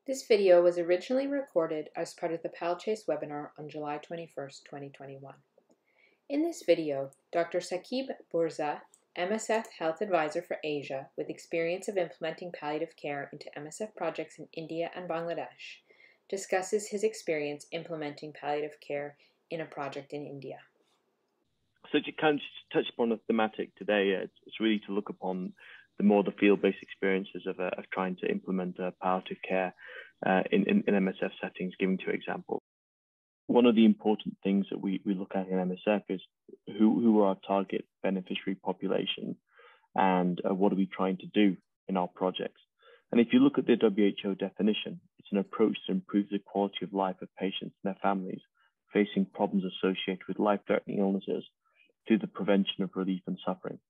This video was originally recorded as part of the Palliative webinar on July 21st, 2021. In this video, Dr. Sakib Burza, MSF Health Advisor for Asia with experience of implementing palliative care into MSF projects in India and Bangladesh, discusses his experience implementing palliative care in a project in India. So to kind of touch upon the thematic today, it's really to look upon the field-based experiences of trying to implement palliative care in MSF settings, giving two examples. One of the important things that we look at in MSF is who are our target beneficiary population and what are we trying to do in our projects. And if you look at the WHO definition, it's an approach to improve the quality of life of patients and their families facing problems associated with life-threatening illnesses through the prevention of relief and suffering.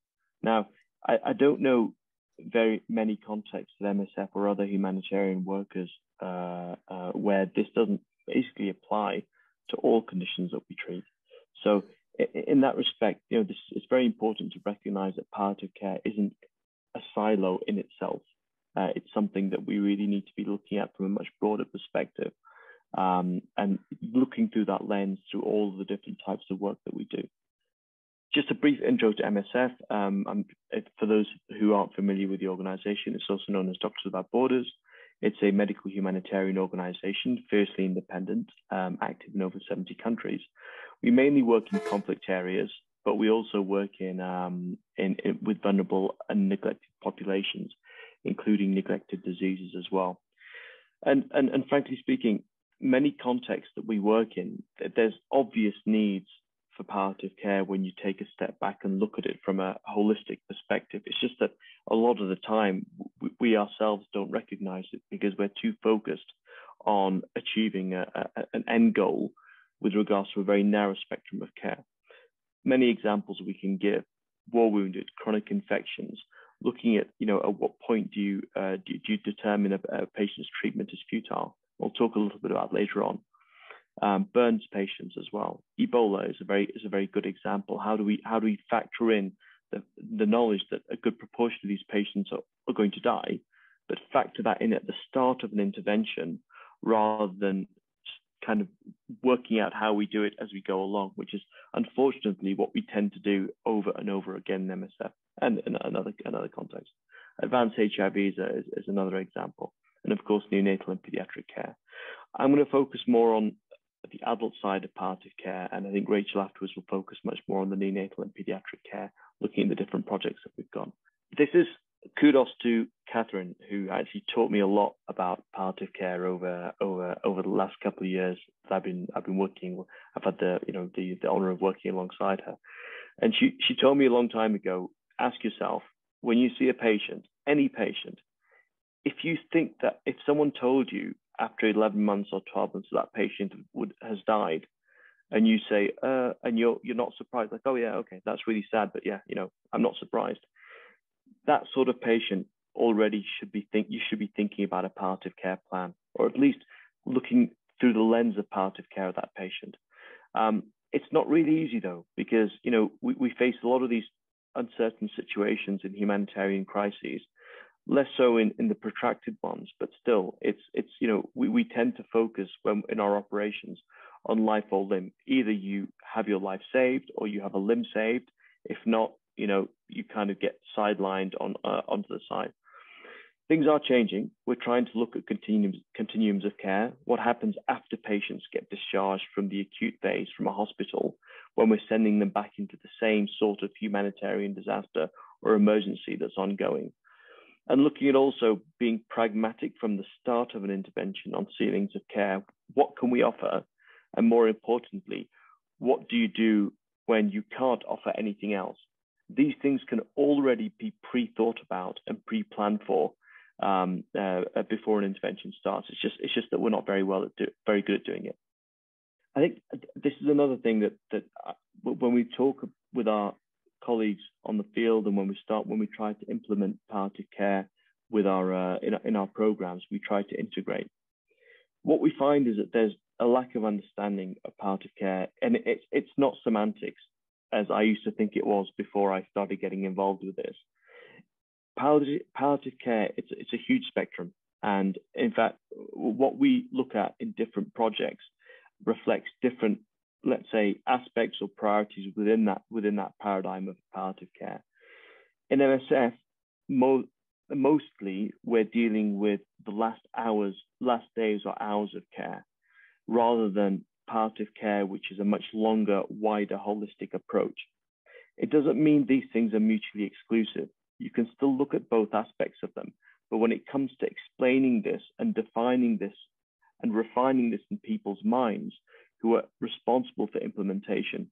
Now, I don't know very many contexts at MSF or other humanitarian workers where this doesn't basically apply to all conditions that we treat. So in that respect, it's very important to recognize that palliative care isn't a silo in itself. It's something that we really need to be looking at from a much broader perspective and looking through that lens through all of the different types of work that we do. Just a brief intro to MSF. For those who aren't familiar with the organization, it's also known as Doctors Without Borders. It's a medical humanitarian organization, fiercely independent, active in over 70 countries. We mainly work in conflict areas, but we also work with vulnerable and neglected populations, including neglected diseases as well. And frankly speaking, many contexts that we work in, there's obvious needs for palliative care when you take a step back and look at it from a holistic perspective. It's just that a lot of the time we ourselves don't recognize it because we're too focused on achieving an end goal with regards to a very narrow spectrum of care. Many examples we can give: war wounded, chronic infections, looking at at what point do you determine a patient's treatment is futile. We'll talk a little bit about later on. Burns patients as well. Ebola is a very good example. How do we factor in the knowledge that a good proportion of these patients are going to die, but factor that in at the start of an intervention rather than kind of working out how we do it as we go along, which is unfortunately what we tend to do over and over again in MSF and in another context. Advanced HIV is another example, and of course neonatal and pediatric care. I'm going to focus more on the adult side of palliative care, and I think Rachel afterwards will focus much more on the neonatal and pediatric care, looking at the different projects that we've got. This is kudos to Catherine, who actually taught me a lot about palliative care over the last couple of years that I've been working. I've had the honor of working alongside her, and she told me a long time ago, ask yourself, when you see a patient, any patient, if you think that if someone told you after 11 months or 12 months that patient has died, and you say, and you're not surprised, like, oh yeah, okay, that's really sad, but yeah, I'm not surprised. That sort of patient already you should be thinking about a palliative care plan, or at least looking through the lens of palliative care of that patient. It's not really easy though, because we face a lot of these uncertain situations in humanitarian crises. Less so in the protracted ones, but still, we tend to focus in our operations on life or limb. Either you have your life saved or you have a limb saved. If not, you kind of get sidelined onto the side. Things are changing. We're trying to look at continuums of care. What happens after patients get discharged from the acute phase from a hospital when we're sending them back into the same sort of humanitarian disaster or emergency that's ongoing. And looking at also being pragmatic from the start of an intervention on ceilings of care. What can we offer? And more importantly, what do you do when you can't offer anything else? These things can already be pre-thought about and pre-planned for before an intervention starts. It's just that we're not very good at doing it. I think this is another thing that when we talk with our colleagues on the field, and when we try to implement palliative care with our in our programs, we try to integrate. What we find is that there's a lack of understanding of palliative care, and it's not semantics as I used to think it was before I started getting involved with this. Palliative care, it's a huge spectrum, and in fact, what we look at in different projects reflects different, let's say, aspects or priorities within that paradigm of palliative care. In MSF, mostly we're dealing with the last days or hours of care, rather than palliative care, which is a much longer, wider, holistic approach. It doesn't mean these things are mutually exclusive. You can still look at both aspects of them, but when it comes to explaining this and defining this and refining this in people's minds who are responsible for implementation,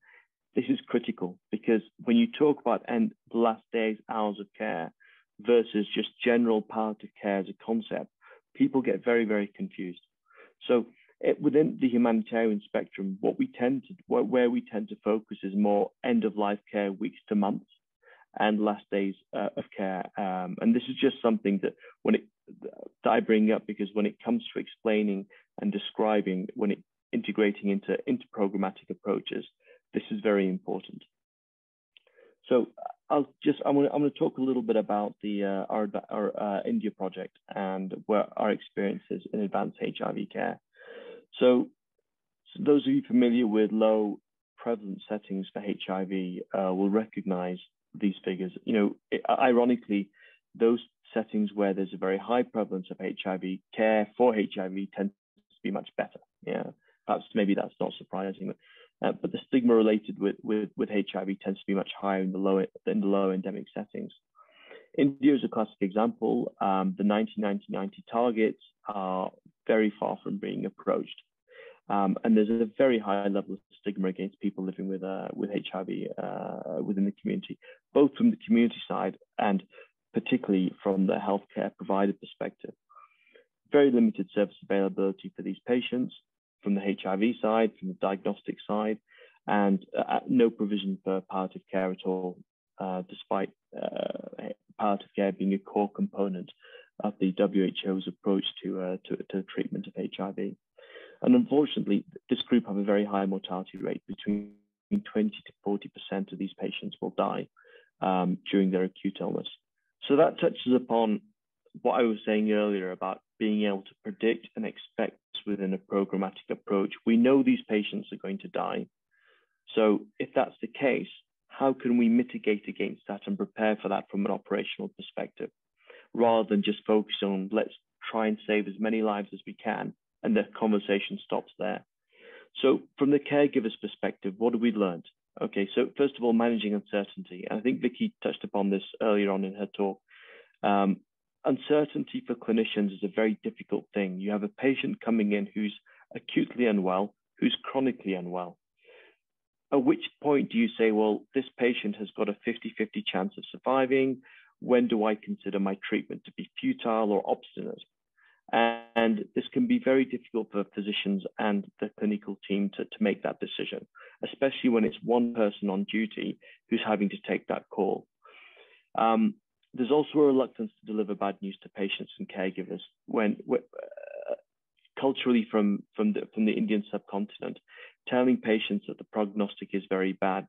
this is critical, because when you talk about the last days, hours of care versus just general palliative care as a concept, people get very, very confused. So within the humanitarian spectrum, where we tend to focus is more end-of-life care, weeks to months, and last days of care. And this is just something that I bring up because when it comes to explaining and describing, integrating into programmatic approaches, this is very important. So I'm going to talk a little bit about our India project and where our experiences in advanced HIV care. So those of you familiar with low prevalence settings for HIV will recognize these figures. Ironically, those settings where there's a very high prevalence of HIV, care for HIV tends to be much better. Yeah, perhaps maybe that's not surprising, but the stigma related with HIV tends to be much higher in the low endemic settings. India is a classic example. The 90-90-90 targets are very far from being approached. And there's a very high level of stigma against people living with HIV within the community, both from the community side and particularly from the healthcare provider perspective. Very limited service availability for these patients from the HIV side, from the diagnostic side, and no provision for palliative care at all, despite palliative care being a core component of the WHO's approach to treatment of HIV. And unfortunately, this group have a very high mortality rate. Between 20 to 40% of these patients will die during their acute illness. So that touches upon what I was saying earlier about being able to predict and expect within a programmatic approach. We know these patients are going to die. So if that's the case, how can we mitigate against that and prepare for that from an operational perspective, rather than just focus on let's try and save as many lives as we can, and the conversation stops there. So from the caregiver's perspective, what have we learned? Okay, so first of all, managing uncertainty. And I think Vicky touched upon this earlier on in her talk. Uncertainty for clinicians is a very difficult thing. You have a patient coming in who's acutely unwell, who's chronically unwell. At which point do you say, well, this patient has got a 50-50 chance of surviving. When do I consider my treatment to be futile or obstinate? And this can be very difficult for physicians and the clinical team to make that decision, especially when it's one person on duty who's having to take that call. There's also a reluctance to deliver bad news to patients and caregivers when culturally from the Indian subcontinent, telling patients that the prognostic is very bad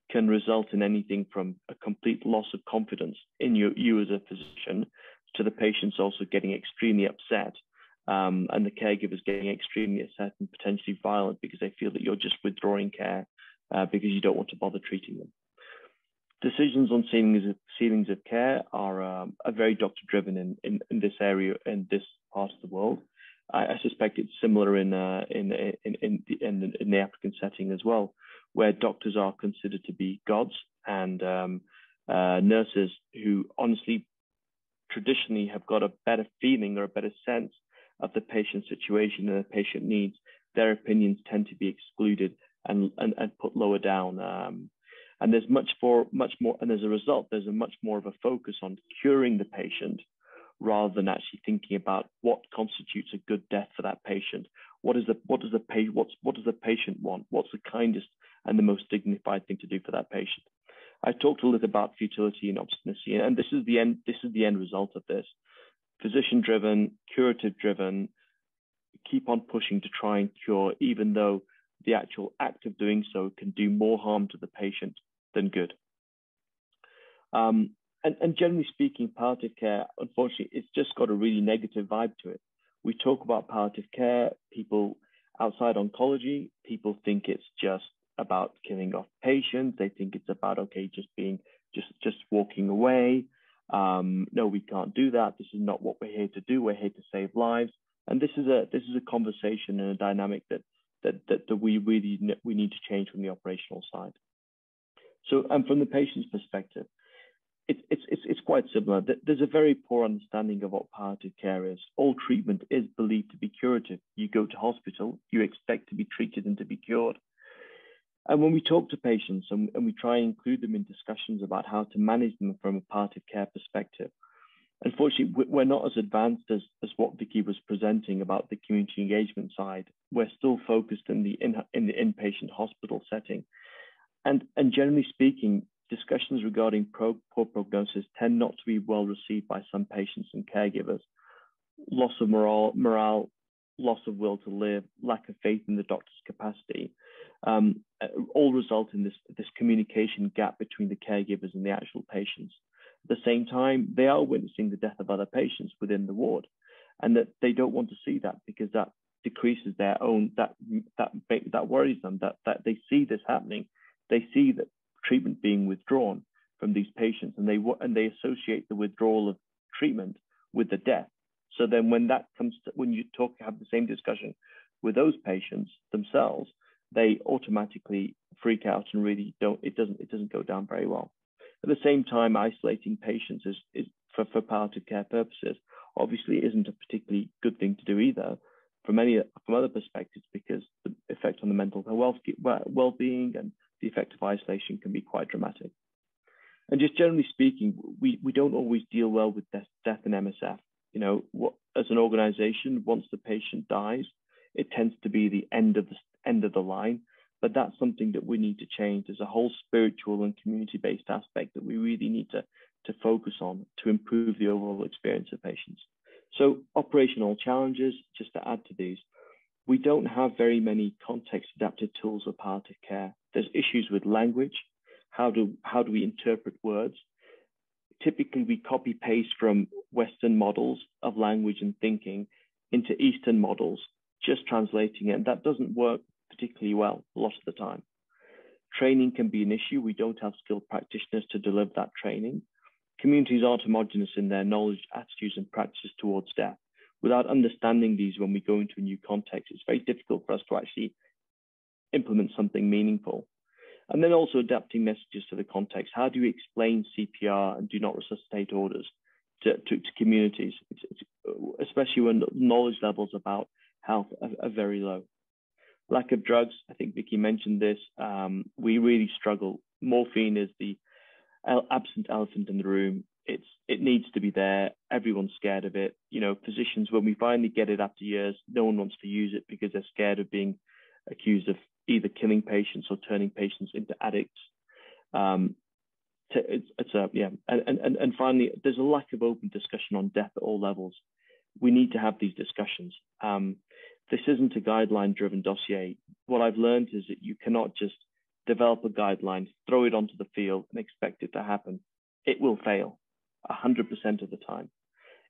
can result in anything from a complete loss of confidence in you as a physician, to the patients also getting extremely upset, and the caregivers getting extremely upset and potentially violent because they feel that you're just withdrawing care because you don't want to bother treating them. Decisions on ceilings of care are very doctor-driven in this area, in this part of the world. I suspect it's similar in the African setting as well, where doctors are considered to be gods, and nurses who honestly traditionally have got a better feeling or a better sense of the patient's situation and the patient needs, their opinions tend to be excluded and put lower down. And there's much more, and as a result, there's a much more of a focus on curing the patient rather than actually thinking about what constitutes a good death for that patient. What does the patient want? What's the kindest and the most dignified thing to do for that patient? I talked a little about futility and obstinacy, and this is the end result of this. Physician-driven, curative-driven, keep on pushing to try and cure, even though the actual act of doing so can do more harm to the patient than good. And generally speaking, palliative care, unfortunately, it's just got a really negative vibe to it. we talk about palliative care, people outside oncology, people think it's just about killing off patients. They think it's about, okay, just walking away. No, we can't do that. This is not what we're here to do. We're here to save lives. And this is a conversation and a dynamic that we need to change from the operational side. So, and from the patient's perspective, it's quite similar. There's a very poor understanding of what palliative care is. All treatment is believed to be curative. You go to hospital, you expect to be treated and to be cured. And when we talk to patients and we try and include them in discussions about how to manage them from a palliative care perspective, unfortunately, we're not as advanced as what Vicky was presenting about the community engagement side. We're still focused in the inpatient hospital setting. And generally speaking, discussions regarding poor prognosis tend not to be well received by some patients and caregivers. Loss of morale, loss of will to live, lack of faith in the doctor's capacity, all result in this communication gap between the caregivers and the actual patients. At the same time, they are witnessing the death of other patients within the ward, and that they don't want to see that because that decreases their own, that worries them, that they see this happening. They see that treatment being withdrawn from these patients, and they associate the withdrawal of treatment with the death. So then when that comes to, when you have the same discussion with those patients themselves, they automatically freak out and really it doesn't go down very well. At the same time, isolating patients is for palliative care purposes obviously isn't a particularly good thing to do either from other perspectives, because the effect on the mental well-being and the effect of isolation can be quite dramatic. And just generally speaking, we don't always deal well with death in MSF. You know, as an organization, once the patient dies, it tends to be the end of the line. But that's something that we need to change. There's a whole spiritual and community-based aspect that we really need to focus on to improve the overall experience of patients. So operational challenges, just to add to these, we don't have very many context-adapted tools of palliative care. There's issues with language. How do we interpret words? Typically, we copy-paste from Western models of language and thinking into Eastern models, just translating it, and that doesn't work particularly well a lot of the time. Training can be an issue. We don't have skilled practitioners to deliver that training. Communities aren't homogenous in their knowledge, attitudes, and practices towards death. Without understanding these when we go into a new context, it's very difficult for us to actually implement something meaningful. And then also adapting messages to the context. How do you explain CPR and do not resuscitate orders to communities, especially when knowledge levels about health are very low? Lack of drugs, I think Vicky mentioned this. We really struggle. Morphine is the absent elephant in the room. It needs to be there. Everyone's scared of it. You know, physicians, when we finally get it after years, no one wants to use it because they're scared of being accused of either killing patients or turning patients into addicts. And finally, there's a lack of open discussion on death at all levels. We need to have these discussions. This isn't a guideline-driven dossier. What I've learned is that you cannot just develop a guideline, throw it onto the field, and expect it to happen. It will fail 100% of the time.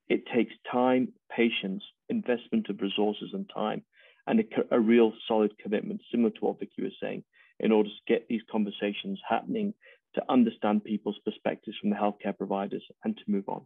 It takes time, patience, investment of resources and time, and a real solid commitment, similar to what Vicky was saying, in order to get these conversations happening, to understand people's perspectives from the healthcare providers and to move on.